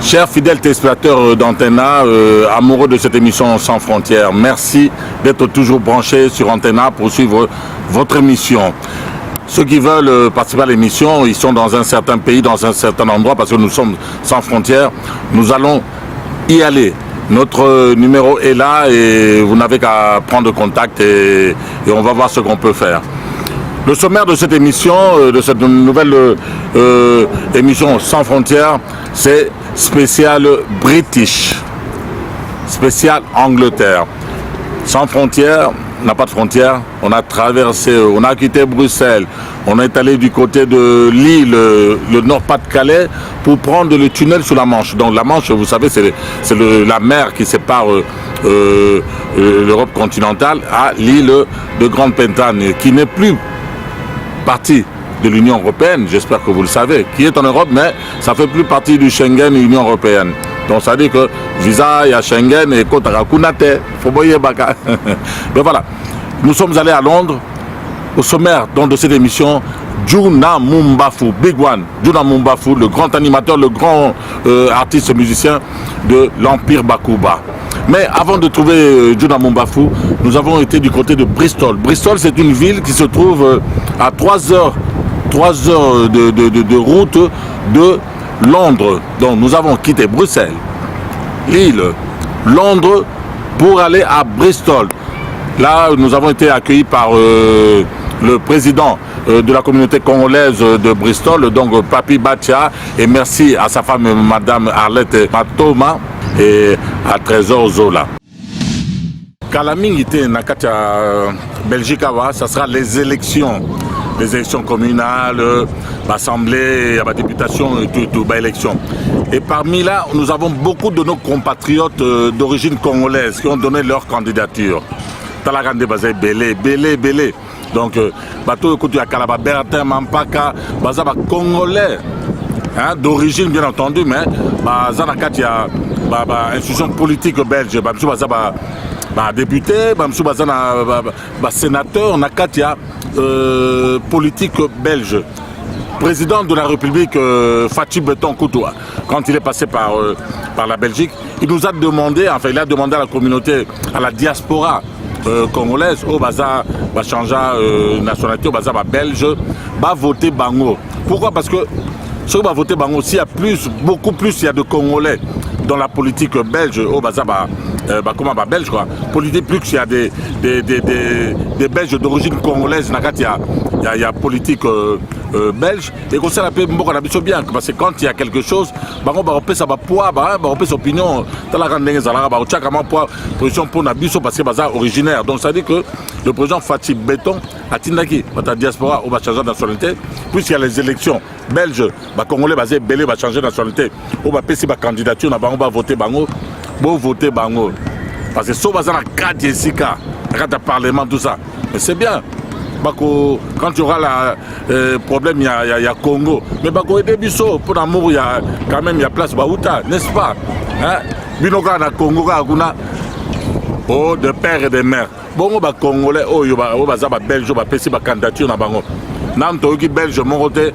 Chers fidèles téléspectateurs d'Antena, amoureux de cette émission Sans Frontières, merci d'être toujours branchés sur Antena pour suivre votre émission. Ceux qui veulent participer à l'émission, ils sont dans un certain pays, dans un certain endroit, parce que nous sommes sans frontières. Nous allons y aller. Notre numéro est là et vous n'avez qu'à prendre contact et on va voir ce qu'on peut faire. Le sommaire de cette émission, de cette nouvelle émission Sans Frontières, c'est spécial British, spécial Angleterre. Sans frontières, on n'a pas de frontières, on a traversé, on a quitté Bruxelles, on est allé du côté de Lille, le Nord-Pas-de-Calais, pour prendre le tunnel sous la Manche. Donc la Manche, vous savez, c'est la mer qui sépare l'Europe continentale à l'île de Grande-Bretagne, qui n'est plus partie de l'Union européenne, j'espère que vous le savez, qui est en Europe, mais ça ne fait plus partie du Schengen et l'Union européenne. Donc ça veut dire que visa, il y a Schengen et Kotarakunate, Foboye Baka. Mais voilà, nous sommes allés à Londres, au sommaire donc, de cette émission, Djuna Mumbafu, Big One, Djuna Mumbafu, le grand animateur, le grand artiste musicien de l'Empire Bakuba. Mais avant de trouver Djuna Mumbafu, nous avons été du côté de Bristol. Bristol, c'est une ville qui se trouve à 3 heures de route de Londres. Donc nous avons quitté Bruxelles, Lille, Londres pour aller à Bristol. Là, nous avons été accueillis par le président de la communauté congolaise de Bristol, donc Papi Batia, et merci à sa femme, Madame Arlette Matoma, et à Trésor Zola. Kalamingité Nakatia Belgique, ça sera les élections communales, l'assemblée, la députation et tout, élection. Et parmi là, nous avons beaucoup de nos compatriotes d'origine congolaise qui ont donné leur candidature. Talagande Bazé Belé. Donc, bateau écoute à Kalaba Bertin Mampaka, Bazaba Congolais, d'origine bien entendu, mais Zanakat, il y a institution politique belge, Bazaba député, sénateur, on a Katia politique belge. Président de la République, Fathi Beton Koutoua, quand il est passé par la Belgique, il nous a demandé, enfin il a demandé à la communauté, à la diaspora congolaise, au Baza va changer nationalité, au Baza va belge, va voter Bango. Pourquoi? Parce que ceux qui vont voter Bango, s'il y a beaucoup plus, il y a de Congolais dans la politique belge, au Baza comment belge quoi. Politique plus qu'il y a des Belges d'origine congolaise, il y a politique belge et qu'on sait la paix bien parce que quand il y a quelque chose, on peut ça poids, on peut opinion dans la grande position pour Nabiso parce que c'est originaire. Donc ça dit que le président Fathi Beton a Tindaki, la diaspora va changer de nationalité, puisqu'il y a les élections belges, Congolais basé Belé va changer de nationalité, on va passer ma candidature, on va voter Bango. Bon voter Bango. Parce que si on va dans la carte Jessica, la carte parlement, tout ça. Mais c'est bien. Quand il y aura le problème, il y a Congo. Mais Bako et Debiso, pour l'amour, il y a quand même place Baouta, n'est-ce pas? Binoka na Congo, oh, de père et de mère. Bon, on va Congolais, oh, on va Belge, on va passer ma candidature dans Bango. Nanto qui Belge, Moroté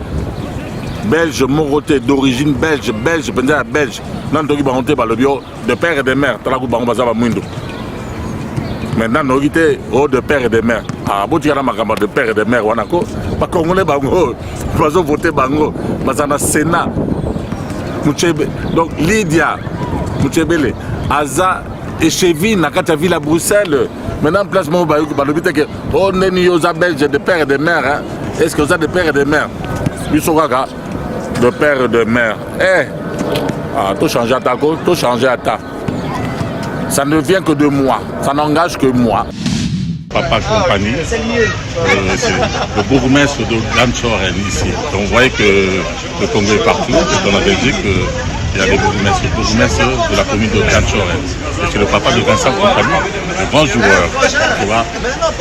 d'origine belge, belge. Nanto qui Bangoté, le bio de père et de mère. Talakou Bango Bazaba Mwindo. Maintenant, nous avons de père et de mère. Ah, si tu as de père et de mère, on a pas Congolais Bango, nous avons voté Bango, mais on a Sénat. Donc, Lydia, Mouchebele, Aza et Chevy, Nakata Ville à Bruxelles. Maintenant, placement, on est aux belges de père et de mère. Est-ce que vous avez de père et de mère? De père et de mère. Tout changer à ta cause, tout changer à ta. Ça ne vient que de moi, ça n'engage que moi. Papa Compagnie, c'est le bourgmestre de Ganchoren ici. Donc vous voyez que le Congo est partout, dans la Belgique, il y a des bourgmestres de la commune de Ganchoren. Et c'est le papa de Vincent Compagnie, le grand joueur.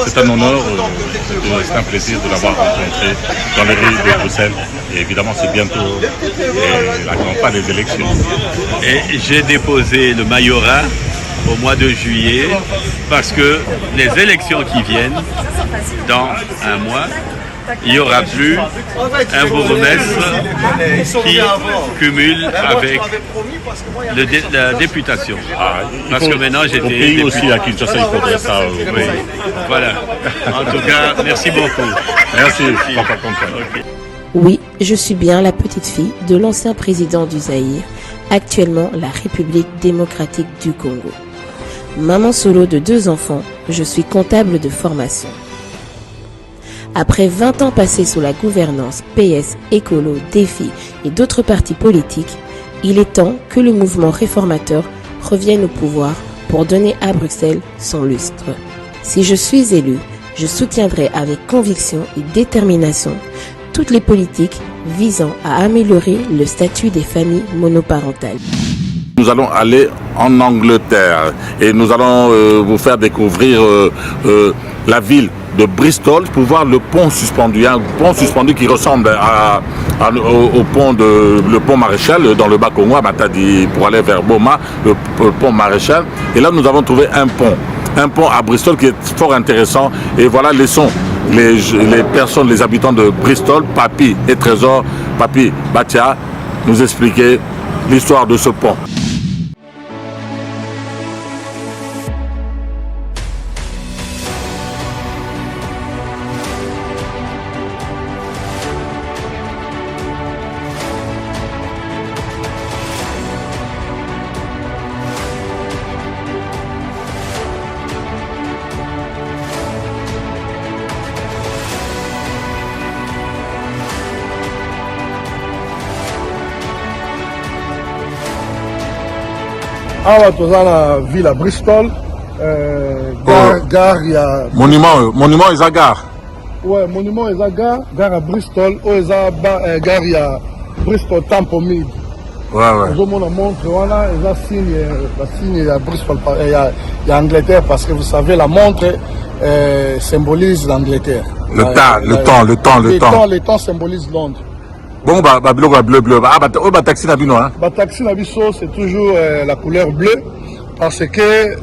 C'est un honneur, c'est un plaisir de l'avoir rencontré dans les rues de Bruxelles. Et évidemment, c'est bientôt la campagne des élections. Et j'ai déposé le majorat au mois de juillet parce que les élections qui viennent dans un mois il n'y aura plus un bourgmestre qui cumule avec la députation. Parce que maintenant j'étais pays aussi à Kinshasa, il faudrait ça. Oui. Voilà. En tout cas, merci beaucoup. Merci, Papa Content. Okay. Oui, je suis bien la petite fille de l'ancien président du Zaïre, actuellement la République démocratique du Congo. Maman solo de 2 enfants, je suis comptable de formation. Après 20 ans passés sous la gouvernance PS, Écolo, Défi et d'autres partis politiques, il est temps que le mouvement réformateur revienne au pouvoir pour donner à Bruxelles son lustre. Si je suis élu, je soutiendrai avec conviction et détermination toutes les politiques visant à améliorer le statut des familles monoparentales. Nous allons aller en Angleterre et nous allons vous faire découvrir la ville de Bristol pour voir le pont suspendu, un pont suspendu qui ressemble au pont le pont Maréchal dans le Bas-Congo à Matadi pour aller vers Boma, le pont Maréchal. Et là nous avons trouvé un pont à Bristol qui est fort intéressant. Et voilà, laissons les personnes, les habitants de Bristol, Papi et Trésor, Papi Batia, nous expliquer l'histoire de ce pont. Awa toza na ville à Bristol, gare ya monument eza gare. Ouais, monument eza gare à Bristol, o eza gare ya Bristol Temple Mead. Ouais. Ozomona montre wana eza signe ya Bristol ya Angleterre parce que vous savez la montre symbolise l'Angleterre. Le temps symbolise Londres. Bon, biloko bleu. Taxi na bino, hein? Taxi na biso, c'est toujours la couleur bleue parce que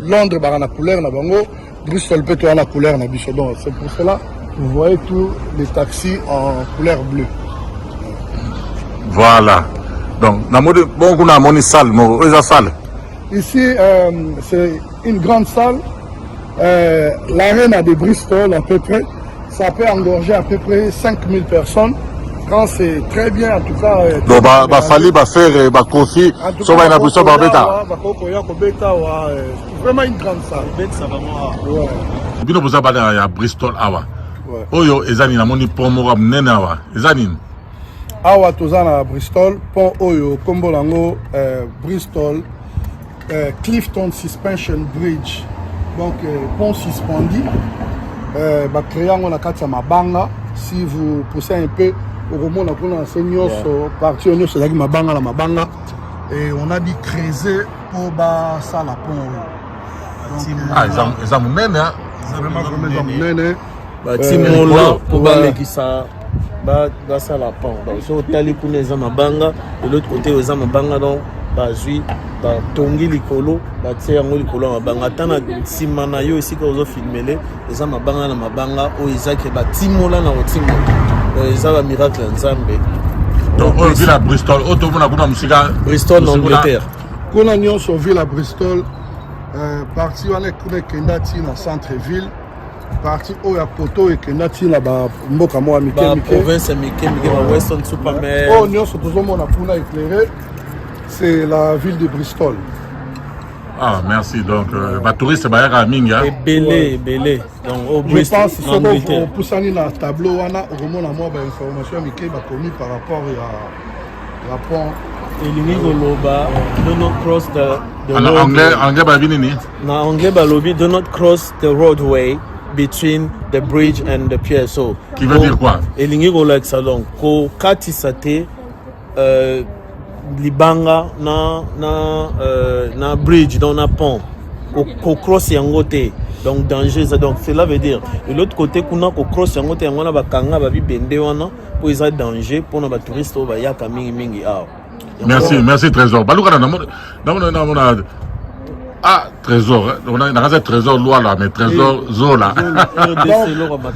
Londres a la couleur na bango, Bristol peut avoir la couleur na biso. Donc c'est pour cela que vous voyez tous les taxis en couleur bleue. Voilà. Donc, on a une salle. Ici, c'est une grande salle. L'arène de Bristol, à peu près, ça peut engorger à peu près 5000 personnes. Quand c'est très bien, en tout cas. Donc, faire coffee, ça va être vraiment une grande salle. Bino boza bana ya Bristol awa. Oyo ezani na moni pont moko munene awa. Ezani. Awa toza na Bristol, pont oyo kombo lango Bristol Clifton Suspension Bridge. Donc pont suspendu. Ba créé on a kati ya mabanga. Si vous poussez un peu au moment on a pris enseignant sur partie on c'est là qui mabanga la mabanga et on a dit creuser pour ba ça la pont. Ils ont munene hein. Vraiment munene. Timola pour balekisa ba ça la pont. Donc so tali kuna eza mabanga de l'autre côté eza mabanga donc bazui ba tongi likolo ba tia yango likolo mabanga tana sima na yo esika ozo filmele eza mabanga na mabanga o eza ke ba timola na otimo eza ba miracle nzambe. Donc on vit à Bristol auto mona kuna musika Bristol en Angleterre. Kuna nyonso ville à Bristol parti wana kuna kenda ti na centre ville. Parti où il y a poto et que nati là bas mboka mo amike province amike ba Western Superman. Oh nous sommes toujours mon apuna éclairé. C'est la ville de Bristol. Ah merci donc ba touriste ba ya minga. Belé. Donc au Bristol en Angleterre. On pousse ani na tableau wana au moment na moi ba information amike ba connu par rapport à pont elingi koloba do not cross the anglais ba binini. Na anglais ba lobi do not cross the roadway between the bridge and the pier. So qui veut dire quoi? Elingi kolak salon ko katisa te libanga na bridge dans na pont ko cross yango te. Donc danger ça, donc cela veut dire de l'autre côté kuna ko cross yango te yango na bakanga ba bibende wana po isa danger pour na ba touriste ba yaka mingi awa. Merci Trésor. Baluka na Ah, trésor. On a un trésor loi là, mais trésor Zola.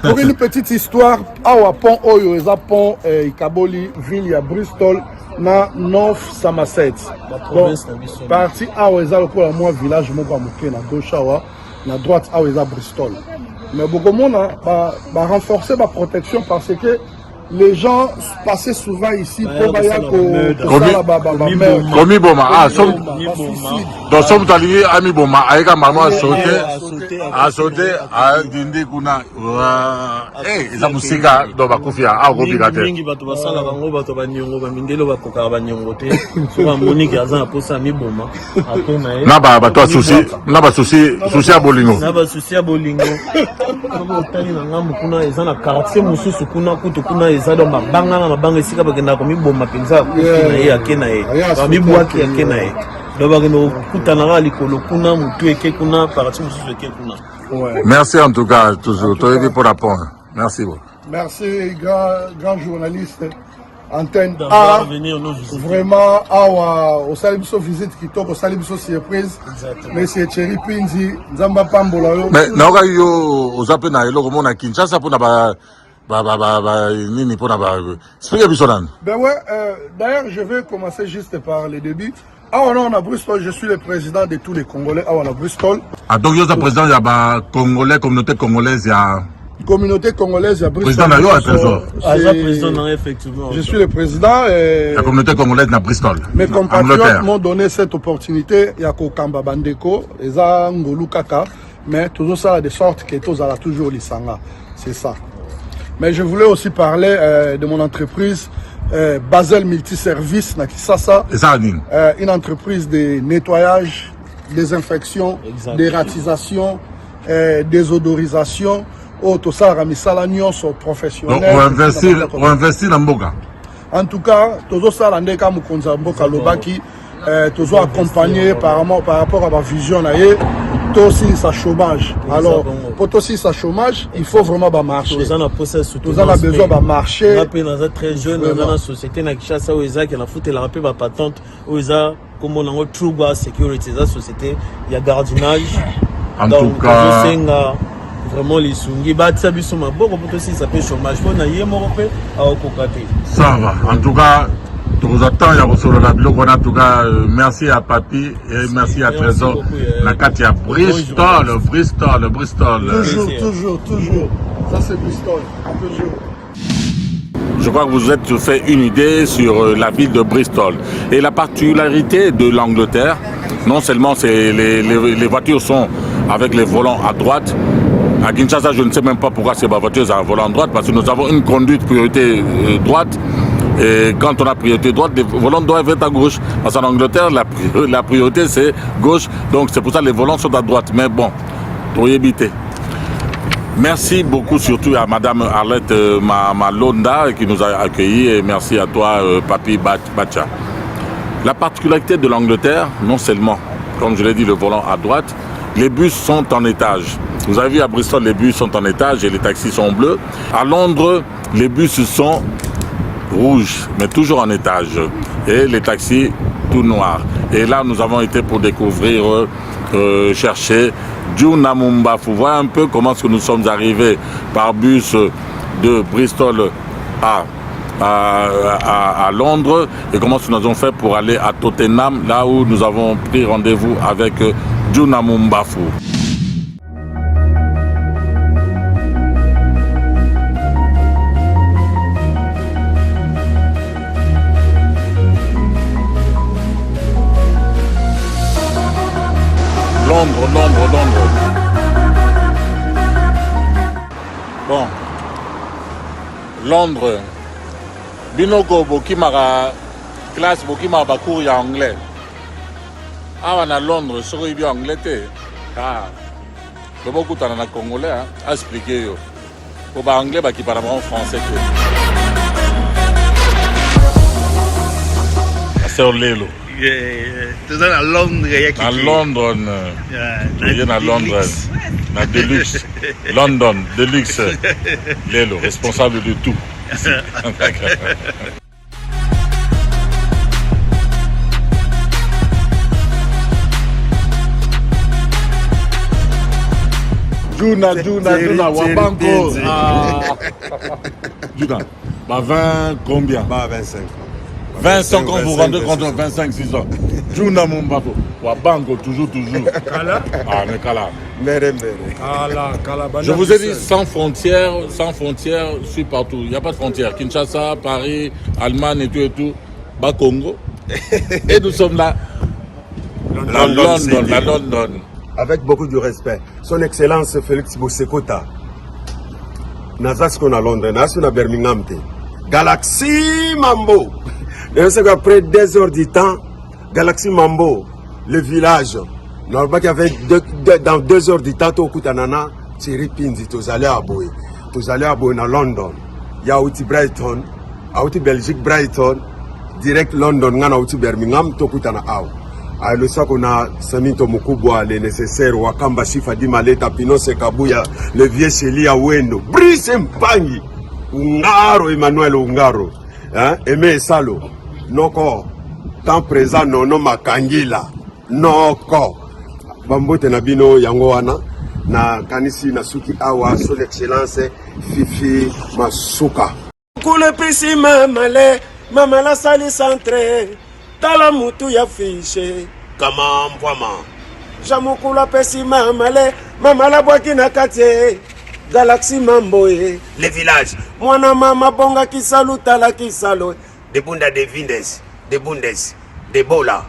Pour une petite histoire, awa pont oyo eza pont Ikaboli, ville à Bristol, na North Somerset. Bon, parti awa eza lokola moi village moko ya moke na gauche awa, na droite awa eza Bristol. Mais beaucoup de monde va renforcer ma protection parce que les gens passaient souvent ici pour Komi Boma, ah, donc sommes allés à Mi Boma, avec un maman à sauter, à dîner kuna. Eh, ils ont musique dans ma confia, à Robigate. Mingi bato basala bango bato banyongo bamindelo bakoka banyongo te. So Monique aza posa Mi Boma. Akona Na ba bato souci à Bolingo. Na ba souci à Bolingo. Comme otali na ngambu kuna eza na quartier mususu kuna kutu kuna eza dans mabanga esika bakenda ko Mi Boma penza kuna ye akena ye. Ba Mi Bwaki akena ye. Donc bakendo kutanaka likolo kuna mutu eke kuna parti mususu eke kuna. Merci en tout cas, toujours. Tu es pour la point. Merci beaucoup. Merci, grand journaliste. Antenne A, vraiment, au Salibiso visite qui toque, au Salibiso surprise. Monsieur Thierry Pinzi, Zamba Pambola. Mais, Naoga yo, aux appels na elo, comme on a Kinshasa pour na nini pour na expliquez bisonan. Ben ouais, d'ailleurs, je vais commencer juste par les débuts. Ah, on a Bristol, je suis le président de tous les Congolais. Ah, on a Bristol. Ah, donc, il y a le président, il y a Congolais, communauté congolaise, il y a. Communauté congolaise, il y a Bristol. Président d'ailleurs, trésor. Président, effectivement. Je suis le président. La communauté congolaise à Bristol. Mes compatriotes m'ont donné cette opportunité. Il y a Kokamba Bandeko, Eza Ngolu Kaka, mais toujours ça de sorte que tous allons toujours l'Isanga. C'est ça. Mais je voulais aussi parler de mon entreprise. Basel Multiservice na Kisasa, une entreprise de nettoyage, désinfection, dératisation, désodorisation, tout ça ramisala nyonso professionnel. Donc on investit dans Mboka. En tout cas, tout ça landeka mukonza Mboka lobaki, tout accompagné par rapport à ma vision na ye. Aussi sa chômage. Alors, pour aussi sa chômage, il faut vraiment marcher. Nous avons besoin de marcher. Nous sommes très jeunes dans la société. Nous avons foutu la patente. Nous avons True Security. Dans la société, il y a gardiennage. En tout cas, vraiment les sungi. Ça s'appelle chômage. Ça va. En tout cas, je vous attends, en tout cas, merci à Papi et merci à Trésor. La Katia Bristol. Toujours. Ça c'est Bristol, toujours. Je crois que vous vous êtes fait une idée sur la ville de Bristol. Et la particularité de l'Angleterre, non seulement c'est les voitures sont avec les volants à droite. À Kinshasa, je ne sais même pas pourquoi ces voitures ont un volant à droite, parce que nous avons une conduite priorité droite. Et quand on a priorité droite, les volants doivent être à gauche. Parce qu'en Angleterre, la priorité c'est gauche. Donc c'est pour ça que les volants sont à droite. Mais bon, pour y éviter. Merci beaucoup surtout à Madame Arlette Malonda qui nous a accueillis. Et merci à toi, Papi Bacha. La particularité de l'Angleterre, non seulement, comme je l'ai dit, le volant à droite, les bus sont en étage. Vous avez vu à Bristol, les bus sont en étage et les taxis sont bleus. À Londres, les bus sont rouge, mais toujours en étage, et les taxis tout noirs. Et là, nous avons été pour découvrir, chercher Junamumbafu. Voilà un peu comment est-ce que nous sommes arrivés par bus de Bristol à Londres et comment est-ce que nous avons fait pour aller à Tottenham, là où nous avons pris rendez-vous avec Junamumbafu. Londres. Bon. Londres. Binoko bokimaka classe bokimaka bakour ya anglais. Awa na Londres soko ibi anglais te. Ah. Bokutana na congolais a expliquer yo. Ko ba anglais ba ki parla en français te. Sœur Lelo. Tout ça à Londres, il y a qui. À Londres, il y a à Londres, à Deluxe, London, Deluxe, Lelo, responsable de tout. Juna, Wabanko. Juna, 20 combien? 25. 25 ans, vous rendez compte, 25, 6 ans. Juna Mumbafo, Wabanko, toujours. Kala. Ah, mais Kala. Kala. Je vous ai dit sans frontières, je suis partout. Il n'y a pas de frontières. Kinshasa, Paris, Allemagne et tout. Bas Congo. Et nous sommes là. London. Avec beaucoup de respect. Son Excellence Félix Bosekota. Nazas qu'on a Londres, Nazas qu'on a Birmingham. Galaxy Mambo. Et c'est qu'après 2 heures du temps, Galaxy Mambo, le village. Normalement, il y avait dans 2 heures du temps, tu as Nana, Thierry Pinzi, tu allais à Boy. Tu allais à Boy dans London. Il y a aussi Brighton, il y a aussi Belgique, Brighton, direct London, il y a aussi Birmingham, tu as Nana. Alors, le sac, on a Samito Mukubwa, les nécessaires, Wakamba Shifadi Maleta, Pinose Kabuya, le vieux Chéli Awendo, Brice Mpangi, Ungaro, Emmanuel Ungaro, hein, Aimé Salo, Noko, temps présent, Nono Makangila, Noko, Bambote Nabino Yangoana, na Kanisi Nasuki Awa, son excellence, Fifi Masuka. Kule pisi mamale, mamala sali centre. Tala mutu ya fiche Kama Mpwama. Jamukula pesi mamale mamala bwaki na kate Galaxy Mamboe Les villages. Mwana mama bonga kisalu tala kisalo De Bunda de Vindes, de Bundes, de Bola.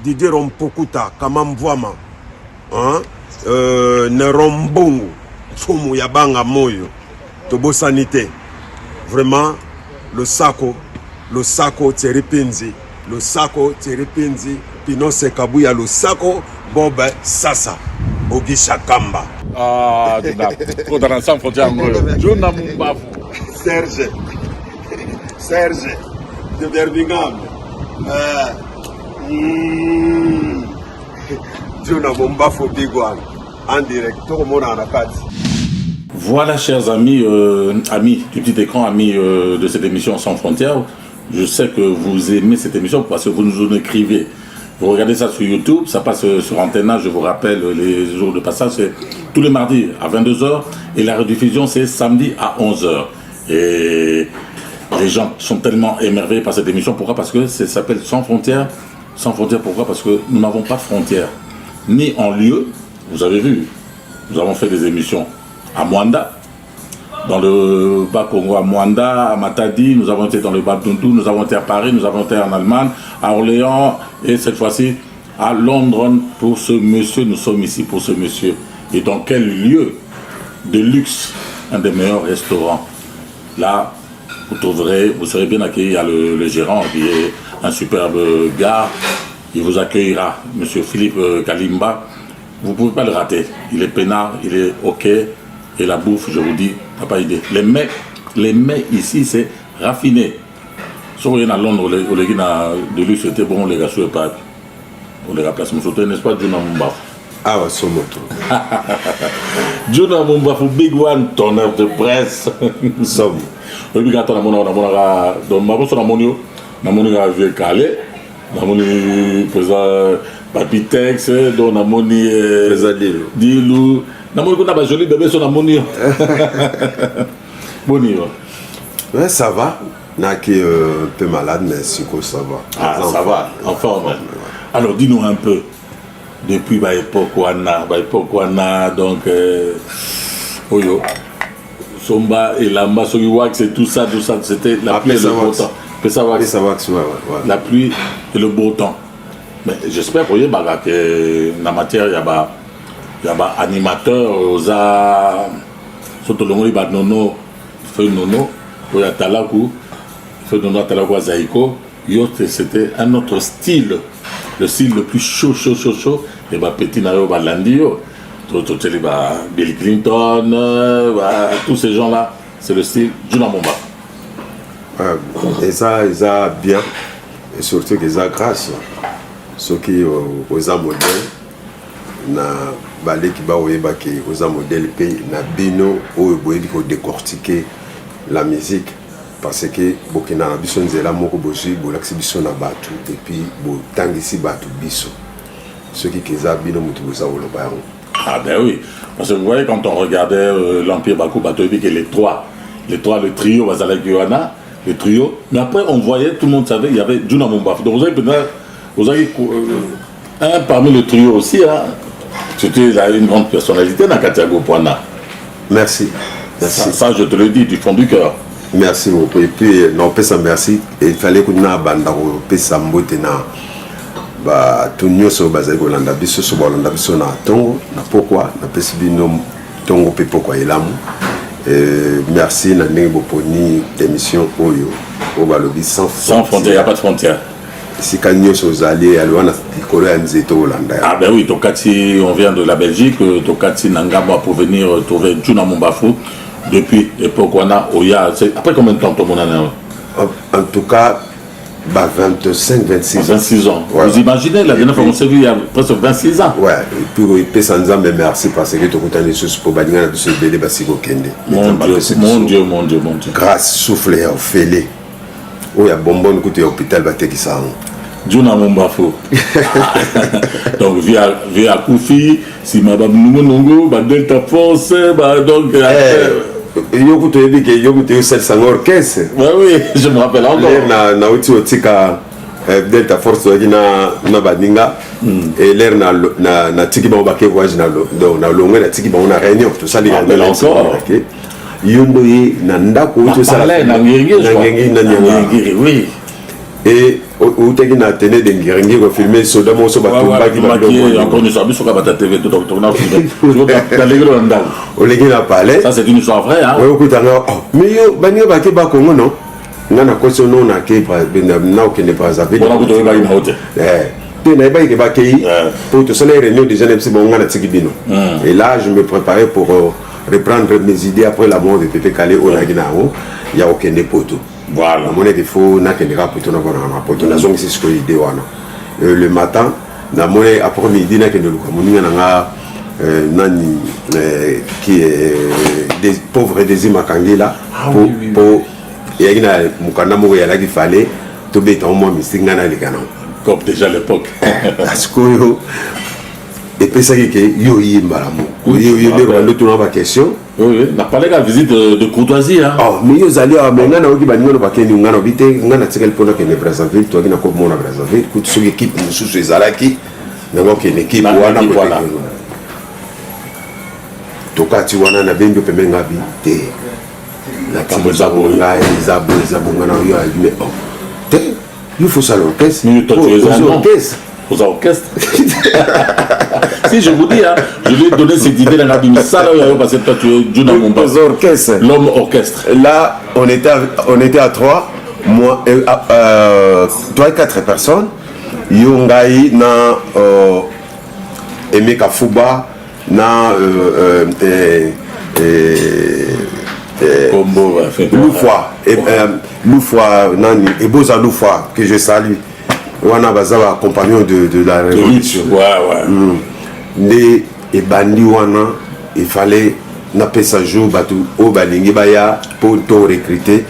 Didier Rompokuta, Kamamvwama. Hein? Nerombongo, Fumu Yabanga Moyo, Tobo Sanité. Vraiment, le Sako Thierry Pinzi, Pinose Kabuya, le Sako Bob Sasa, Ogisha Kamba. Ah, trop dans sans frontière angolo. Juna Mumbafu. Serge de Birmingham. Juna Mumbafu Big One. En direct, tout le monde en a quatre. Voilà, chers amis, amis du petit écran, amis de cette émission Sans Frontières. Je sais que vous aimez cette émission parce que vous nous écrivez. Vous regardez ça sur YouTube, ça passe sur Antenna, je vous rappelle, les jours de passage, c'est tous les mardis à 22h et la rediffusion, c'est samedi à 11h. Et les gens sont tellement émerveillés par cette émission. Pourquoi? Parce que ça s'appelle Sans Frontières. Sans Frontières, pourquoi? Parce que nous n'avons pas de frontières. Ni en lieu, vous avez vu, nous avons fait des émissions à Mwanda, dans le Bas-Congo, à Mwanda, à Matadi, nous avons été dans le Bas-Doundou, nous avons été à Paris, nous avons été en Allemagne, à Orléans, et cette fois-ci à Londres pour ce monsieur. Nous sommes ici pour ce monsieur. Et dans quel lieu de luxe, un des meilleurs restaurants. Là, vous serez bien accueillis. Il y a le gérant qui est un superbe gars. Il vous accueillera, monsieur Philippe Kalimba. Vous ne pouvez pas le rater. Il est peinard, il est OK. Et la bouffe, je vous dis, t'as pas idée. Les mets ici, c'est raffiné. Si vous voyez à Londres, les gars de luxe, c'était bon, les gars, sur pas. On les remplace, n'est-ce pas, Juna Mumbafu? Ah, ouais, c'est moto. Juna Mumbafu, Big One, tourneur de presse. Somme. Oui, quand on a mon vieux calé, on a président Papitex, on a mon Dilou. On a joli bébé sur la monnaie. Ouais, ça va. N'a qui un peu malade, mais c'est que ça va. Ah, ça va, en forme. Alors, dis-nous un peu, depuis l'époque où on a, donc, Oyo, Somba et Lamba, Sogiwak, c'est tout ça, c'était la pluie et le beau temps. La pluie et le beau temps. Mais j'espère que dans la matière, il y a animateur, surtout le monde, il y a Nono, il y a Talakou, Talakou Zaïko. C'était un autre style, le style le plus chaud. Et petit Nayo Balandio, Bill Clinton, tous ces gens-là, c'est le style Juna Mumbafu. Et ça bien, et surtout qu'ils ont grâce. Ceux qui ont modèle, na balé qui va aux modèle pays, na bino ou faut décortiquer la musique. Parce que Burkina Faso nzela moko bozi bolakisi biso na batu et puis botangisi batu biso ceux qui keza bino mutu boza oloba yango Ah ben oui, parce que vous voyez, quand on regardait l'Empire Bakou, les trois, le trio, le trio, mais après on voyait, tout le monde savait, il y avait Djouna Mumbafu. Donc vous avez un parmi le trio aussi, hein, c'était une grande personnalité dans Katiago Poana. Merci. Ça, je te le dis du fond du cœur. Merci beaucoup. Et puis, non, ça merci. Et il fallait qu'on ait un bandaro, ça mbotena. Bah, tout nous sommes basés au Landa, biso so Landa, biso na tongo, na pourquoi, na pesibi no tongo pe pourquoi il amu. Merci na nengo poni émission Oyo, au Balobi sans frontières, il n'y a pas de frontières. Si quand nous sommes allés à l'Ouana, il y a un Hollanda. Ah ben oui, Tokati, on vient de la Belgique, Tokati Nangaba pour venir trouver Djouna Mumbafu depuis l'époque Wana Oya. Après combien de temps ton en tout cas, 26 ans. Ouais. Vous imaginez, la dernière fois qu'on s'est vu il y a presque 26 ans. Ouais, et puis il peut s'en dire merci parce que tu as des choses pour Banina de ce bébé Bassigo Kende. Mon Dieu. Grâce, souffle, fêlé. Il y a bonbon côté hôpital, qui s'en. Djouna Mumbafu. Donc via Koufi, si Madame Nungo, Delta Force, donc. Yokuto c'est un orchestre. Oui, je me rappelle encore. Na otika Delta Force na Badinga et l'air na tiki ba ba ke voyage na longue na tiki ba na réunion tout ça les encore. Yondo yi na ndako tout ça na ngiri oui. Et où t'es qui n'a tenu des guéringues pour filmer ce dame au bateau qui va encore une histoire sur la TV de docteur n'a parlé ça c'est une histoire vraie hein mais yo banio ba ke ba Congo non ngana ko so non na ke ba na ke ne pas avec na ba ke ba ke pour tout ça les réunions des jeunes bon ngana tiki bino et là je me préparais pour reprendre mes idées après la mort de Pépé Calé au Naginao il y a aucun poto. Voilà. Mon il faut na kendera poto na bona poto na zongi c'est ce que idée wana. Le matin na monnaie après midi na kendelu ko moninga nga nani qui est des pauvres des Imakangila pour et ina mukana mo ya la qui fallait to beta au moins misinga na likana comme déjà à l'époque. Parce que et puis ça que yo yimbala mo yo le tourner ma question. Oui, on a parlé de la visite de courtoisie. Hein. Oh, mais ils allaient à Mengana, qui va nous faire une ngana vite, ngana tsekel pona que ne Brazzaville, toi qui n'a pas mon Brazzaville, que toute équipe nous sous ces alaki, n'avons qu'une équipe wana voilà. Toka tu wana na bengo pemenga vite. La kamboza bonga, Isabelle ngana yo mais oh. Te, il faut ça l'orchestre. Mais toi tu es un orchestre. Aux orchestres. Si je vous dis, hein, je lui ai donné cette idée dans la ça parce que toi tu es Djouna Mumbafu. L'homme orchestre. Là, on était à 3, moi, 3 et 4 personnes. Yongai na Emeka Fuba na Loufoua nani Eboza Loufoua que je salue. Wana Bazawa, compagnon de la révolution. Ouais. Et bandi wana, il fallait naper ça jour batou au balingi baya pour tout recruter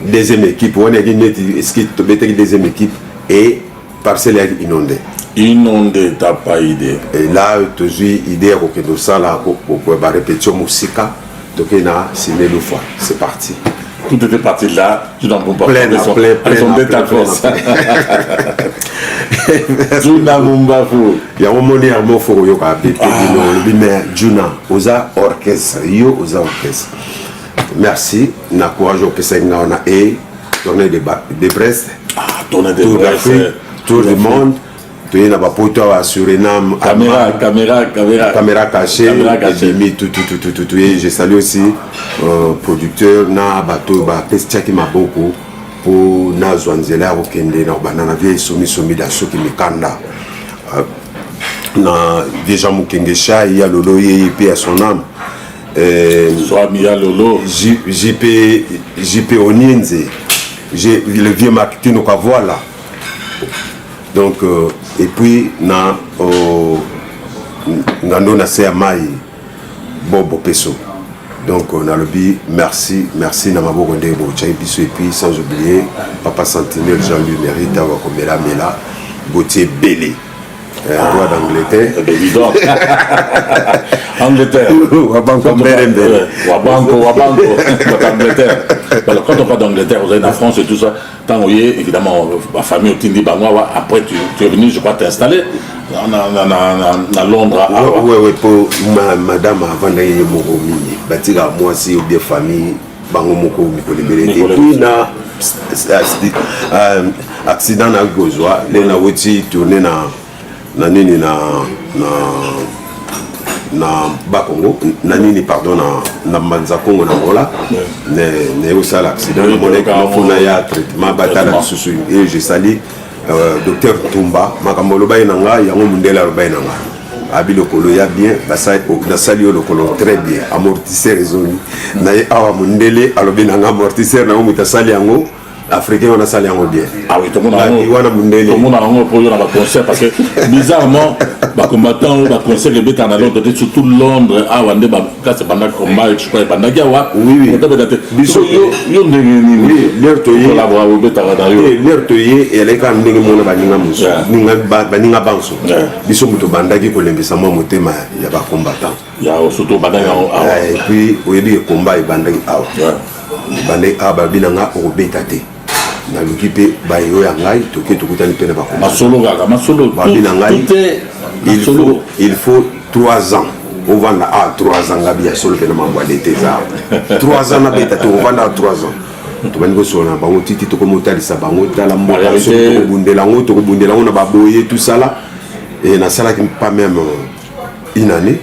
deuxième équipe. On a dit est-ce qu'il te mettait deuxième équipe et parcelle inondée. Inondé, t'as pas idée. Et là, tu as idée que nous ça là pour répétition musique. Donc il a signé le fois. C'est parti. Tout était parti de là, je n'en peux pas. Plein. Djouna Mumbafu. Il y a un moment où il y a un mot pour le mais Djouna, osa orchestre, yo osa orchestre. Merci, na courage au Kessenga, on a tournée de Brest, tournée de Brest, tour du monde. Tu es là-bas pour toi à Suriname, caméra cachée, tout. Et je salue aussi producteur na bateau Pestia qui m'a beaucoup pour na Zwanzela au Kende na banana vieille somi da so qui me kanda na déjà Mukengesha il y a Lolo et puis à son âme soit Mia Lolo JP Onienze j'ai le vieux Martino Kavoila. Donc et puis na ngando na Seamai Bobo Peso. Donc on a le bi merci na maboko ndebo et puis sans oublier Papa Sentinelle Jean-Louis Mérite Wakomela Mela Gauthier Bélé. roi d'Angleterre. C'est évident. Angleterre. Wabanko Mbere. Wabanko, Angleterre. Alors, quand on parle d'Angleterre, vous êtes en France et tout ça, tant que évidemment, ma famille au Tindi Bangwa, après tu es venu, je crois, t'installer à Londres. Oui, pour madame avant d'aller Moromini, bâtir moi aussi ou bien famille, Bango Moko, Mikoli. Et puis, na accident na Gozwa, les na woti tourné na nini na Bakongo, na nini pardon na Manza Congo na Mola, ne aussi l'accident, le monnaie qui m'a fait un traitement batala susu et je salue docteur Tumba, makamolo bainanga, yango mundela bainanga. Abilo kolo ya bien, basai na salio le kolo très bien, amortisseur zoni. Na ye awa mundele alobinanga amortisseur na muta sali yango. Africain, on a salé en bien. Ah oui, tout le monde a un pour un concert parce que bizarrement, les combattants, les concerts de bêta en allant surtout Londres, à Wande, c'est pendant le combat, je crois, pendant le Gawa. Oui, l'air toyé, et elle est quand même mon baninga banso. Biso muto bandaki kolembisa mo motema ya ba combattant. Ya surtout bandaki et puis au début combat et bandaki awa. Bandaki aba binanga o betate. Na lukipe ba yo ya ngai toke tokutani pena ba combat. Masolo babina ngai. Il faut 3 ans. On va à 3 ans ngabia solo pena mambwa l'été ça. 3 ans na betate on va à 3 ans. Tobango sona bango titi to komotali sa bango tala mboka so to bundela ngo na baboye tout ça là et na sala qui pas même une année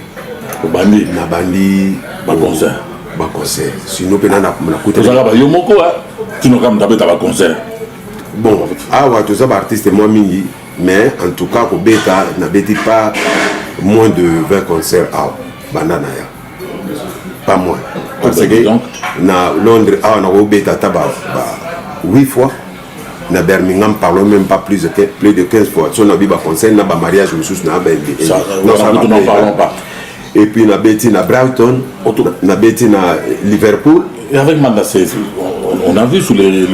au bandi na bandi ba concert sinon pena na kuta ça ba yo moko tu no kam tabeta ba concert bon wa tous ça artiste moi mingi mais en tout cas ko beta na beti pas moins de 20 concerts à banana ya pas moins parce que na Londres on a obéta taba 8 fois na Birmingham parlons même pas plus de 15 fois son abi ba concert na ba mariage mususu na ba ça nous n'en parlons pas et puis na beti na Brighton na beti na Liverpool et avec Manda on a vu sur les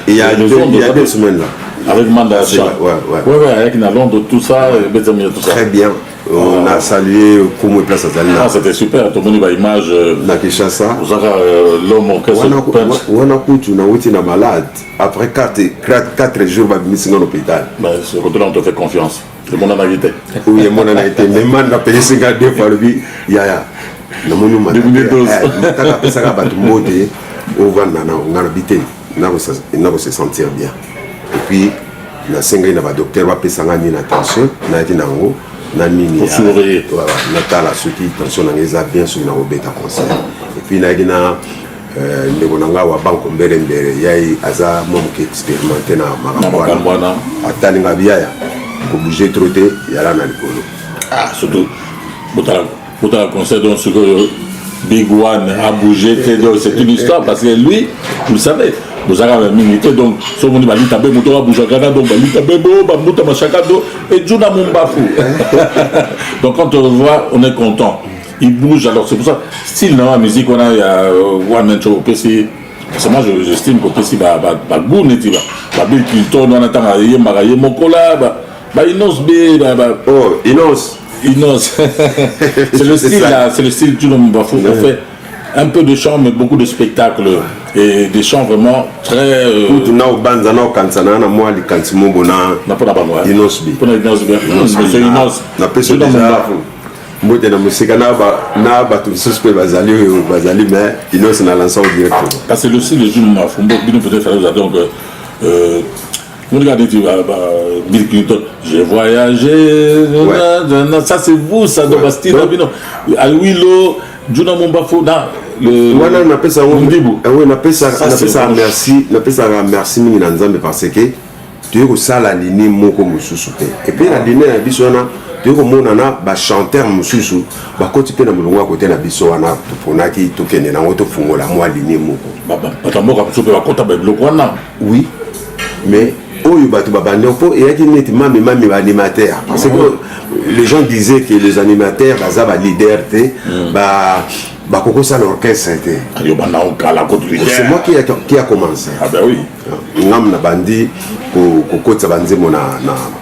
il y a 2 semaines là avec Manda ouais avec na Londres tout ça très bien. On a salué Koumou et Place Azalina. Ah, c'était super. Tout le monde a image. Na Kinshasa. L'homme en caisse. On a coûté une malade. Après 4 jours, on a mis dans l'hôpital. Ce côté-là, on te fait confiance. Le monde en a été. Oui, le monde en a été. Mais moi, on a payé 52 fois le billet. Yaya. Le monde nous a dit. On a habité. On a se sentir bien. Et puis, na senga ina ba docteur wa pesa ngani na tension na yaki nango na nini pour surveiller voilà na tala soki tension na ngeza bien sur na obeta concert et puis na yaki na ndeko nanga wa banko mbere yayi aza momo ki expérimenté na makamwana atani ngabia ko bouger trop te yala na likolo surtout botala concert donc ce que Big One a bougé c'est une histoire parce que lui vous le savez vous avez minité donc ce monde va taper moto bouger donc va taper ba machakado et Juna Mumbafu donc quand on le voit on est content il bouge alors c'est pour ça style dans la musique on a One Man Show PC parce que moi j'estime que PC ba goût neti ba Bill Clinton on attend yemba mokola ba Inos B oh Inos c'est le style là c'est le style Juna Mumbafu on fait un peu de chant mais beaucoup de spectacles et des chants vraiment très na banza na kansana na moi li kansimo bona na pona ba moi Inos B c'est Inos na peso déjà mbote na musika na ba tout suspect bazali mais Inos na lancer au directement parce que le style de Juma Mafumbo bien peut-être faire donc vous regardez tu Bill Clinton j'ai voyagé ça c'est vous ça dans style Alwilo Juna Mumbafu wana napesa oui napesa merci mingi na nzambe parce que tu ko sala lini moko mususu pe et puis la ligne na biso wana tu ko mona na ba chanteur mususu ba koti pe na mulungu à côté na biso wana tuponaki tokene na ngoto fungola mwa ligne moko batamboka biso pe bakota ba biloko wana oui mais oyo batu babande po et yaki neti mami ba animateur parce que les gens disaient que les animateurs baza ba leader te Bakoko ça l'orchestre était. C'est moi qui a commencé. Ah ben oui. Ngam na bandi ko ça banze mon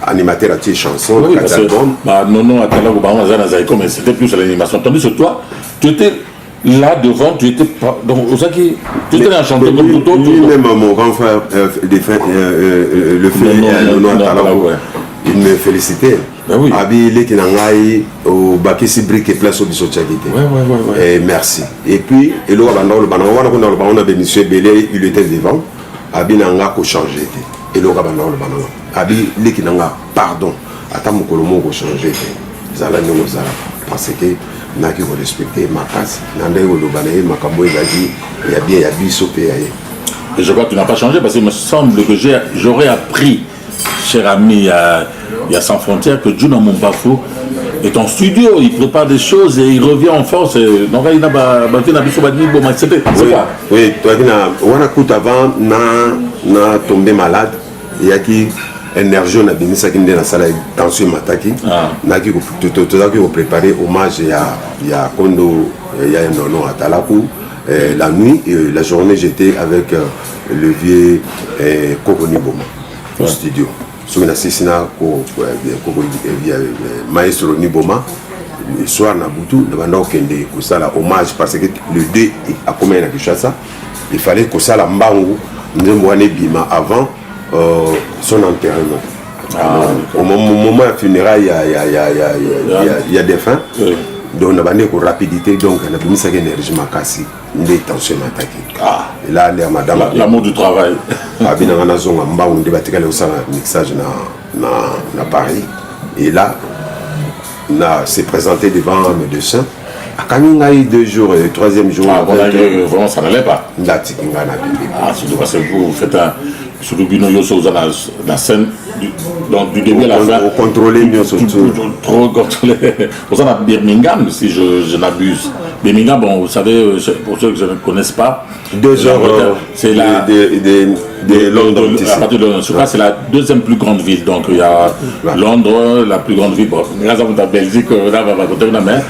animateur à tes chansons. Oui, parce que non atala ko ba zana zai comme c'était plus à l'animation. Tandis que toi, tu étais là devant, tu étais pas donc au qui tu étais un chanteur comme tout autre. Même mon grand frère le fait il me félicitait. Ben oui. Abi les qui n'angai au bakisi brique et place au biso tchakité. Ouais. Et merci. Et puis et là on a bénéficié Belé, il était devant. Abi nanga ko changer et là Abi les qui n'anga pardon. Ata mukolomo ko changer. Zala nyo zala parce que n'a qui respecter ma casse. Nanda yo lo banaye makambo ezaki ya bien ya biso pe ya. Et je crois que tu n'as pas changé parce qu'il me semble que j'aurais appris, cher ami, il y a Sans Frontières, que Djouna Mombafo est en studio, il prépare des choses et il revient en force. Donc il n'a pas c'est quoi? Oui, on a coupé avant, na tombé malade, il y a qui énergie on a bien ça qui est dans la salle tension mataki, na qui ko préparer hommage il y a Kondo, il y a un à Talakou. La nuit, la journée, j'étais avec le vieux Kokoni Boma au studio. Sur une assassinat, maestro Niboma, le soir, Nabutu, nous ça la hommage parce que le 2 a commis à Kinshasa. Il fallait que ça la Mbangu, nous bima avant son enterrement. Au moment du funérailles, il y a des fins. Donc on a une rapidité, donc on a mis cette énergie makasi, des tensions attaquées. Et là, madame, l'amour du travail. On a zone en bas, on débattait le mixage na Paris. Et là, on s'est présenté devant un médecin. Quand on a eu 2 jours, le 3e jour, vraiment ça n'allait pas. Surtout parce que vous faites un. Sur le bino yoso la scène du début à la fin. Contrôler mieux surtout. Trop contrôlé. Pour ça, à Birmingham, si je n'abuse. Birmingham, bon, vous savez, pour ceux que je ne connaissent pas, 2 heures, c'est de Londres. À partir de Londres, c'est la 2e plus grande ville. Donc il y a Londres, la plus grande ville. Grâce à la Belgique, là, va raconter une main.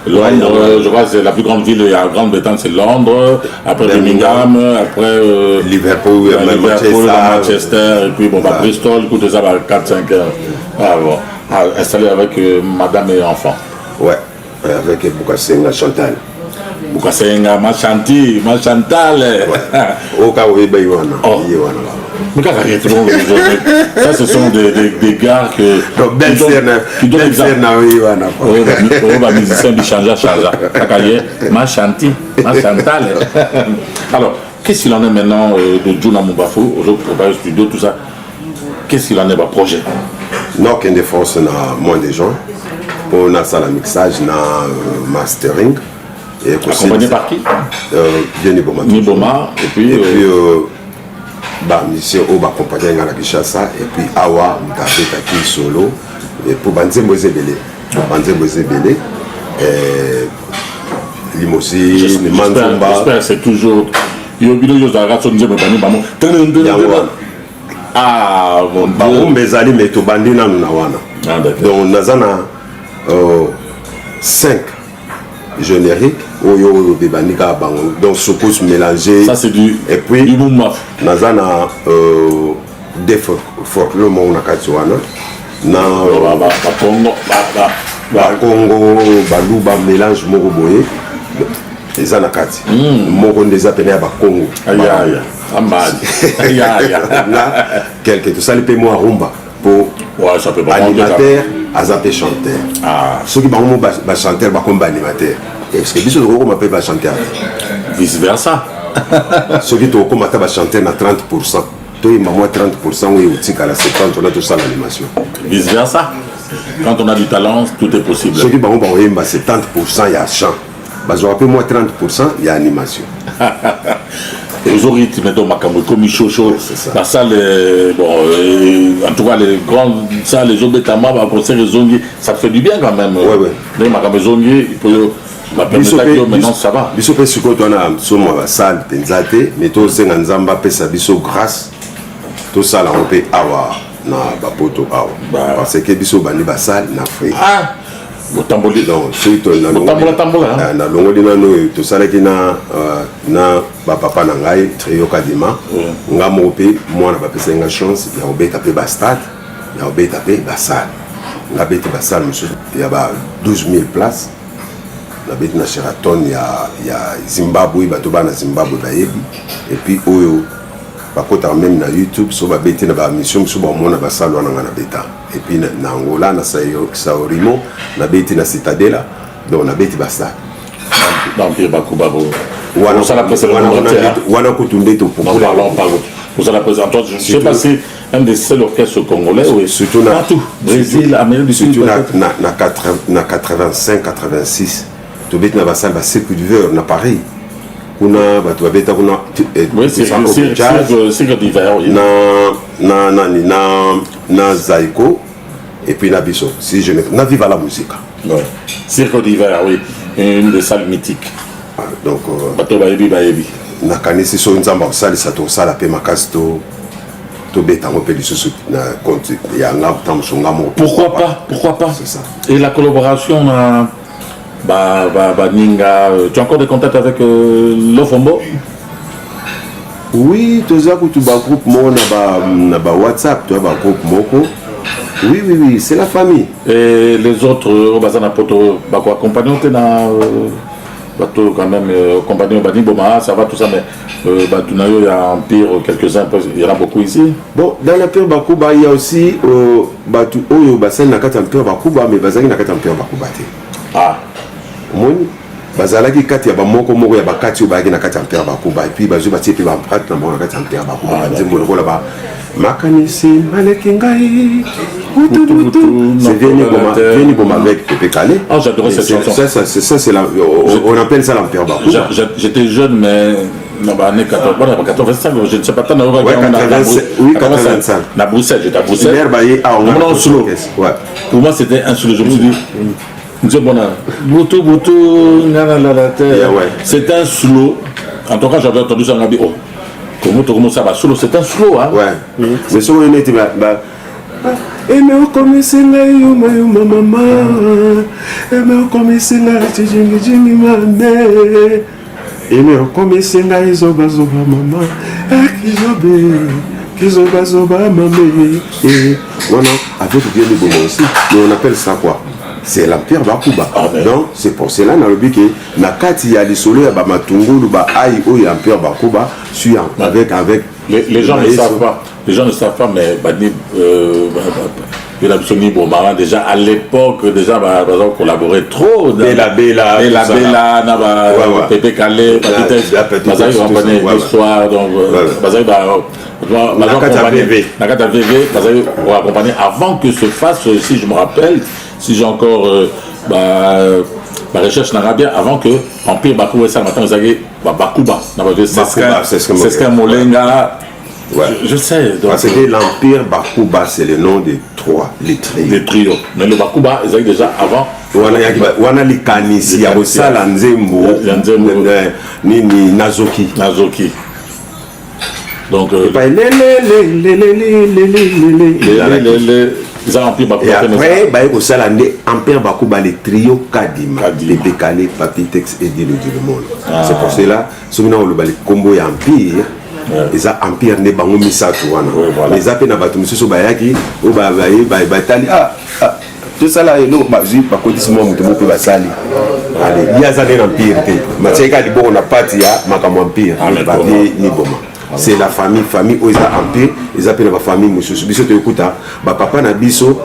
Londres, je crois que c'est la plus grande ville de la Grande-Bretagne, c'est Londres, après Birmingham, après Liverpool, Manchester, et puis bon, Bristol, écoutez ça, 4-5 heures. Installé avec madame et enfant. Ouais, avec Boukasenga Chantal. Boukasenga, ma Chantal. Au cas où il y a mais ça, ce sont des gars qui donnent l'exemple. Ma Chantal. Alors, qu'est-ce qu'il en est maintenant de Djouna Mombafo, aujourd'hui préparer le studio, tout ça? Qu'est-ce qu'il en est, projet? Non, qu'une défense, on a moins de gens. On a ça, la mixage, on a mastering. Accompagné par qui? Niboma. Et puis monsieur Oba accompagné à la Kinshasa et puis Awa Mkabeta solo et pour Banzembo Zebele Limousine Manzomba. J'espère c'est toujours ah bon Dieu Bezali meto bandina nawana. Donc nazana 5 génériques donc ce peut se mélanger. Ça c'est du et puis du moumaf. Nazana des folklore mon nakatsuana na Congo baluba mélange moko boye les anakati moko des appelés à Congo quelque tout ça les paiements à rumba pour animateur azapé chanteur ceux qui vont chanteur comme animateur est-ce que biso ko m'appelle ba chanteur vice versa ceux qui to ko mata ba chanteur na 30% toi il m'a moins 30% oui outil à la 70 on a tout ça l'animation vice versa quand on a du talent tout est possible ceux qui vont ba 70% il y a chant bah je rappelle moins 30% il y a animation les rythmes de Makambo comme Chocho la salle bon en tout cas les grandes salles les obétama va concert les zongi ça fait du bien quand même les Makambo zongi il peut maintenant ça va biso pe siko to na somo ba salle tenzate mais to senga nzamba pe sa biso grâce to sala on pe awa na bapoto awa parce que biso bani ba salle na Afrique botamboli donc surtout tambola na longoli nano tosalaki na bapapa na ngai trio kadima nga moko mpe mwana bapesaki nga chance ya kobeta mpe bastade ya kobeta mpe basale nga beti basale mosusu ya ba 12000 place nabeti na Sheraton ya Zimbabwe bato bana Zimbabwe bayebi et puis oyo bakotaka même na YouTube so babeti na bamission mosusu bamona basale wana nga na beta et puis na Angola na Saorimo nabeti na Citadela donc nabeti basale d'Empire Bakuba wana kutunde to populaire vous allez présenter je sais pas si un des seuls orchestres congolais surtout na tout Brésil Amérique du Sud na 85 86 to beti na basale ba circuit d'hiver na Paris kuna bato babeta kuna cirque d'hiver na Zaiko et puis na biso si je na Viva la musique cirque d'hiver oui une des salles mythiques donc bato bayebi nakanisi so nzamba osalisa tosala mpe makasi tobetango mpe lisusu na compte ya nga tamsonga moko pourquoi pas c'est ça et la collaboration Ninga, tu as encore des contacts avec Lofombo? Oui, tu as un groupe na ba WhatsApp, tu as un groupe moko. Oui, c'est la famille. Et les autres, Bazana Poto, Bako accompagnant bateau quand même, compagnon Bani Boma, ça va tout ça, mais Batunayo, il y a Empire, quelques-uns, il y en a beaucoup ici. Bon, dans l'Empire Bakuba, il y a aussi Batu Oyo, Basen Nakata Empire Bakuba, mais Bazani Nakata Empire Bakuba. Ah. Moni bazalaki kati ya bamoko moko ya bakati obaki na kati ya Empire Bakuba et puis bazo batie pe bamprate na mona kati ya Empire Bakuba nzembo lokola ba makanisi maleki ngai c'est venu comme avec Pepe Kale. Ah, j'adorais cette chanson. Ça c'est on appelle ça l'Empire Bakuba. J'étais jeune mais non bah année 85 je ne sais pas tant oui 85 à Bruxelles j'étais à Bruxelles pour moi c'était un solo je me suis dit c'est un slow. En tout cas, j'avais entendu ça. On a dit, oh, comment ça va solo? C'est un slow, hein? Ouais. Mais si on était et mais on commence là, maman. Et mais on commence là, jingi maman. Et mais on commence là, zoba maman. Kizoba maman. Et voilà, avec bien les bonbons aussi. Mais on appelle ça quoi? C'est l'Empire Bakuba. Donc c'est pour cela dans le but que na kati ya lisolo ya ba matungulu ba ai o ya Empire Bakuba suis avec les gens ne savent pas. Les gens ne savent pas mais Bani il a absolument bon marin déjà à l'époque déjà par exemple collaboré trop Bella na ba Pepe Kale Bazai accompagné l'histoire donc Bazai Nakata VV Bazai accompagné avant que se fasse si je me rappelle si j'ai encore ma recherche n'a bien avant que Empire Bakuba ça matin vous avez Bakuba c'est ce qu'un Molenga. Ouais. Je sais. Donc, parce que l'Empire Bakuba, c'est le nom des trois, les trios. Mais le Bakuba, ils avaient déjà avant. Wana Likanisi, Yabosala Nzembo, Nini Nazoki. Donc, et après, Empire Bakuba, les trios Kadima, Pepe Kale, Papitex et Dino Monde. C'est pour cela, si on a le combo Empire. Les empires ne bango misato wana les appels na bato misusu bayaki o batali tout ça là elo bazi ba kodisimo mutu mo pe basali allez ya zale empire te matieka liboko na parti ya makambo empire babi ni boma c'est la famille oza empire les appels na famille misusu biso to ekuta ba papa na biso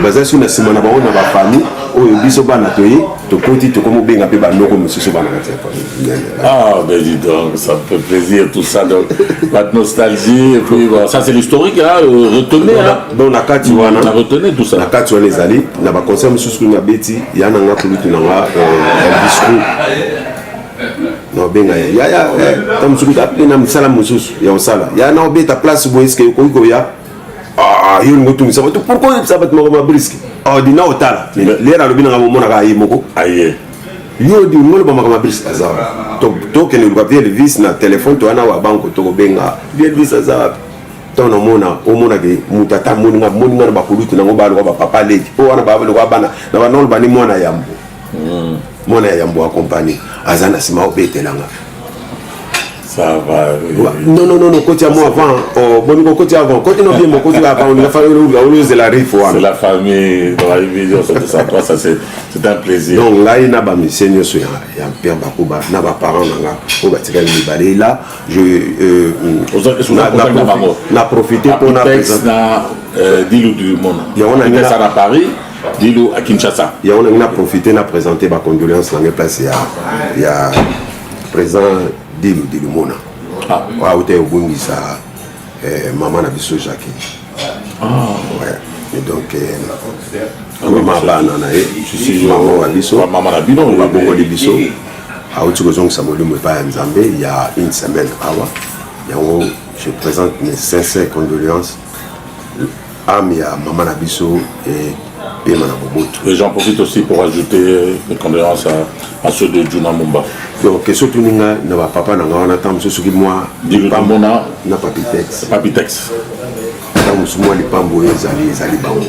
bazasu na sima na bango na ba famille oyo biso bana toyi to koti to komo benga pe ba noko misusu bana na famille. Ah mais dis donc ça me fait plaisir tout ça donc la nostalgie et puis voilà. Ça c'est l'historique là retenez hein donc na kati wana na retenez tout ça na kati wana ezali na ba concert misusu na beti yana nga kulutu na nga discours no benga ya tamsuku ta pena msala mususu ya osala ya na obeta place boiske ko ya yo ngotu ça pourquoi ça va te moko briske dina otala lera lobina ngamo mona ka yimoko aye yo di ngolo ba maka briske azaba to kene lu papier le vis na téléphone to ana wa banko to benga bien vis azaba ton omona ke mutata moninga na bakulutu nango ba lo ba papa leki o wana ba lo bana na ba non bani mwana yambo mwana yambo accompagné azana sima obetelanga ça va non côté à moi avant bon côté avant côté non bien mon côté avant on a fallu de la rive c'est la famille dans la vidéo ça toi ça c'est un plaisir donc là il n'a pas mis seigneur sur ya père bakuba na ba parents nanga o batika ni balé là je na profité pour na Dilou du monde il y a ça à Paris Dilou à Kinshasa il y a profité na présenter ba condoléances dans les places il y a président Dilou Mona wa ute ubungisa maman na biso Jackie ouais et donc maman bana na maman wa biso maman na bino wa bongo de biso a uti ko zonga samolumu pa nzambe il y a une semaine awa yango je présente mes sincères condoléances à maman na biso et et j'en profite aussi pour ajouter mes condoléances à ceux de Juna Mumba. Donc, qu'est-ce que tu as papa n'a pas entendu ce qui moi dit pas mon n'a papitex. Papitex. Donc, moi les pambo les bango.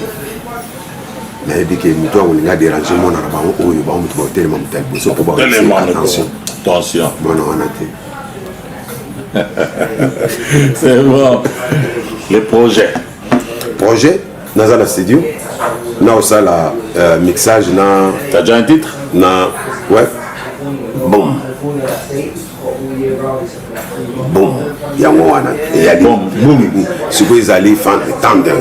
Mais dès que nous on a dérangé mon arabon ou il va me trouver tellement tel pour attention. Attention. Bon on a été. C'est bon. Les projets. Nazala studio. Na aussi la mixage na. T'as déjà un titre? Na ouais. Bon. Yango wana. Et ya bon. Ce que ils allaient faire tendre.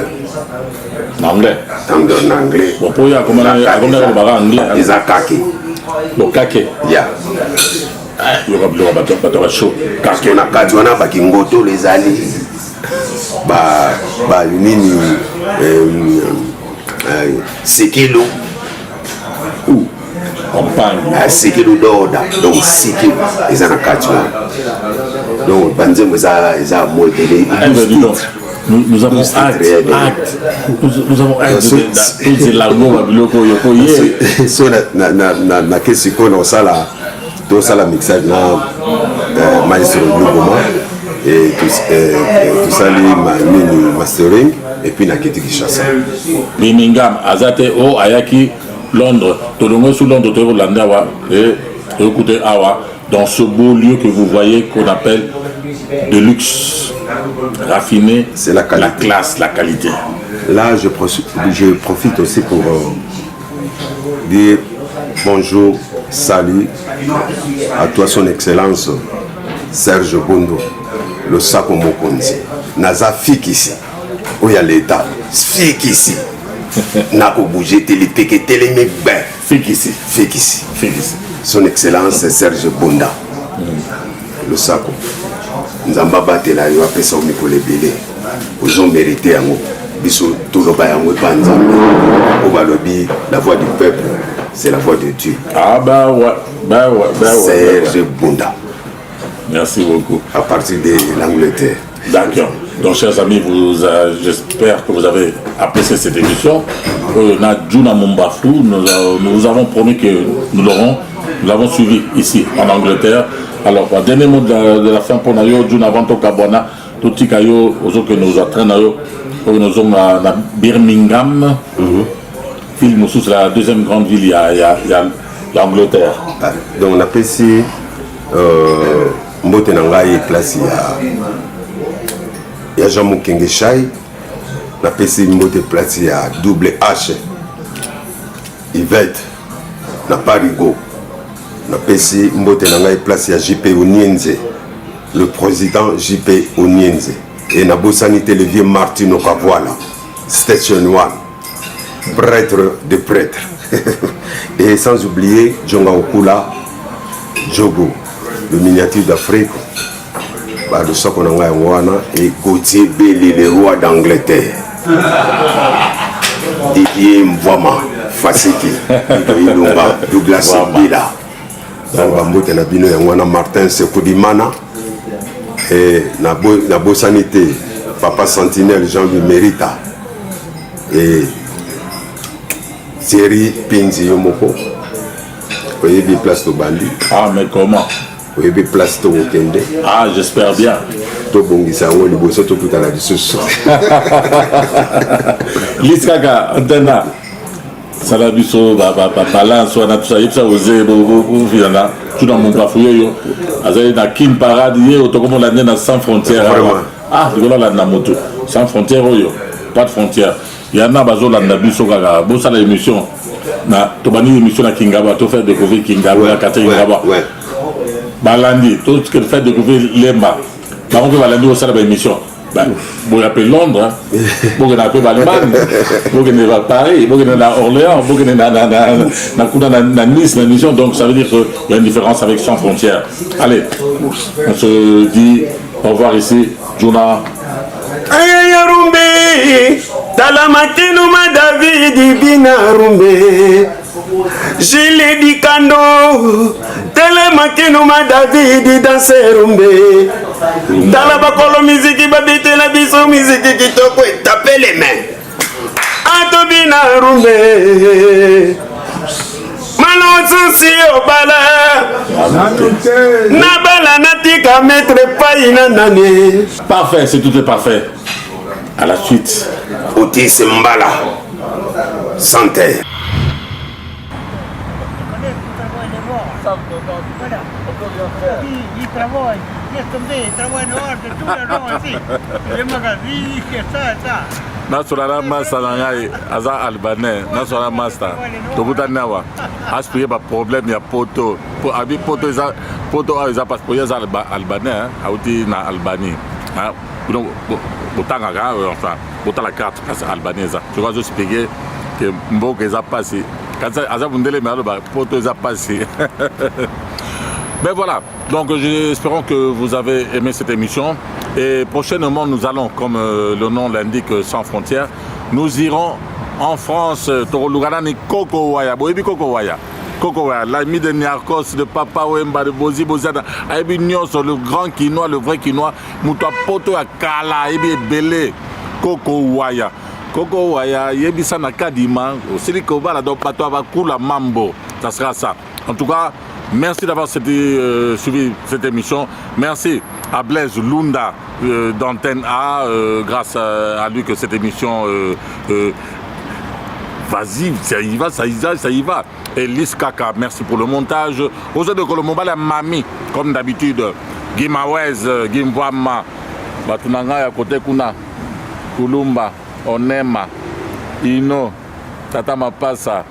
En anglais. Tendre en anglais. Bon pour y a comment on anglais. Ils a kake. Le kake. Yeah. Le bateau chaud. Kake na kati wana bakingoto les alliés. Ba nini Sekilo ou Sekilo d'Oda donc Sekilo ils en a quatre donc Banzem ils a modélé nous avons hâte nous avons hâte de la so na kesi kono sala to sala mixage na maestro Lugoma et tout ça les mastering et puis na kiti Kinshasa Birmingham azate o ayaki Londres tolongo sous Londres to Hollande wa et écoutez awa dans ce beau lieu que vous voyez qu'on appelle de luxe raffiné, c'est la qualité, la classe, la qualité. Là je profite aussi pour dire bonjour, salut à toi son excellence Serge Bondo le Sako Mokonzi naza fikisi oya l'état fikisi nako bouger télépéké télémé ben fikisi son excellence Serge Bonda le Sako nzamba batela yo apesa o mikolo ebele ozo mérité yango biso toloba yango pa nzambe o balobi la voix du peuple c'est la voix de Dieu. Ah bah ouais Serge Bonda. Merci beaucoup. À partir de l'Angleterre. D'accord. Donc, chers amis, j'espère que vous avez apprécié cette émission. Juna Mumbafu, nous avons promis que nous l'avons suivi ici en Angleterre. Alors, dernier mot de la fin pour nous, Juna Vanto Kabwana, tout ce que nous entraînons, nous sommes à Birmingham. Ville, c'est la deuxième grande ville, il y a l'Angleterre. Donc, on appelle ici. Mbote Nangaï place il y a Jean Kenge Chai na PC Mbote place il y a double H Yvette na Parigo na PC Mbote Nangaï place il y a JP Onienze le président JP Onienze et na Bossanité le vieux Martino Kavoila Station One prêtre de prêtre et sans oublier Djonga Okula Jogo le miniature d'Afrique, de ça qu'on a et Gauthier Bélé, le roi d'Angleterre. Didier Mwama, Fasiki, Douglas Bila. Martin Sekoudimana et la Bossanité, Papa Sentinelle Jean-Louis Mérita et Thierry Pinzi Yomoko. Vous voyez des places de Bali. Ah, mais comment? Oui, place de Wokende. Ah, j'espère bien. tobongisa yango liboso tokutana lisusu liskaka antena sala biso balance wana tusayebisa oze boviyana tuna mopafu yoyo azali na kin parade ye otokomona nde na sans frontière likolo alanda moto sans frontière oyo pas de frontière yana bazolanda biso kaka bosala émission na tobandi émission na Kingaba to faire découvrir Kingaba kate Kingaba balandi to faire découvrir Lemba par contre balandi osala ba émission bon appelle Londres bon on appelle Allemagne bon on va Paris bon on à Orléans bon on na Nice la mission donc ça veut dire qu'il y a une différence avec sans frontières. Allez on se dit au revoir ici Juna Ayarumbe talamakinu ma David bina rumbe Gile di kando telemakinu ma David danse rumbe Dans la bakolo musique babite la biso musique kitoko taper les mains Atobina rumbe Malonzo si obala Nabala natika maître paina nane. Parfait, c'est tout est parfait. À la suite. Otis Mbala. Santé. Nasola master nangai aza albanais nasola master tokutana wa aspire ba problème ya poto po abi poto eza parce que eza albanais auti na Albanie donc botanga ga enfin bota la carte parce albanais tu vas expliquer que mboka eza passé quand aza bundele mais ba poto eza passé. Mais voilà, donc espérons que vous avez aimé cette émission et prochainement nous allons, comme le nom l'indique, sans frontières, nous irons en France, Toroluganani Koko Waya, Boebi Koko Waya, l'ami de Niarkos, de Papa Wemba, de Bozi Bozada, Aibi Nyos, le grand quinois, le vrai quinois, Moutoua Poto à Kala, Aibi Belé, Koko Waya. Koko Waya, Yebi Sanakadima, Sili Koba, la Dopato Kula Mambo, ça sera ça. En tout cas, merci d'avoir suivi cette émission. Merci à Blaise Lunda d'Antenne A, grâce à lui que cette émission... vas-y, ça y va. Et Lys Kaka, merci pour le montage. Aux autres de Colombo, la Mami, comme d'habitude. Gimawez, Gimwama, Batunanga, à côté Kuna, Kulumba, Onema, Ino, Tata Mapasa.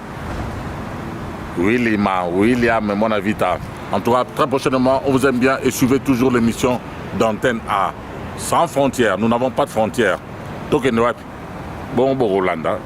William, mon invita. En tout cas, très prochainement, on vous aime bien et suivez toujours l'émission d'Antenne A. Sans frontières, nous n'avons pas de frontières. Bon, Rolanda.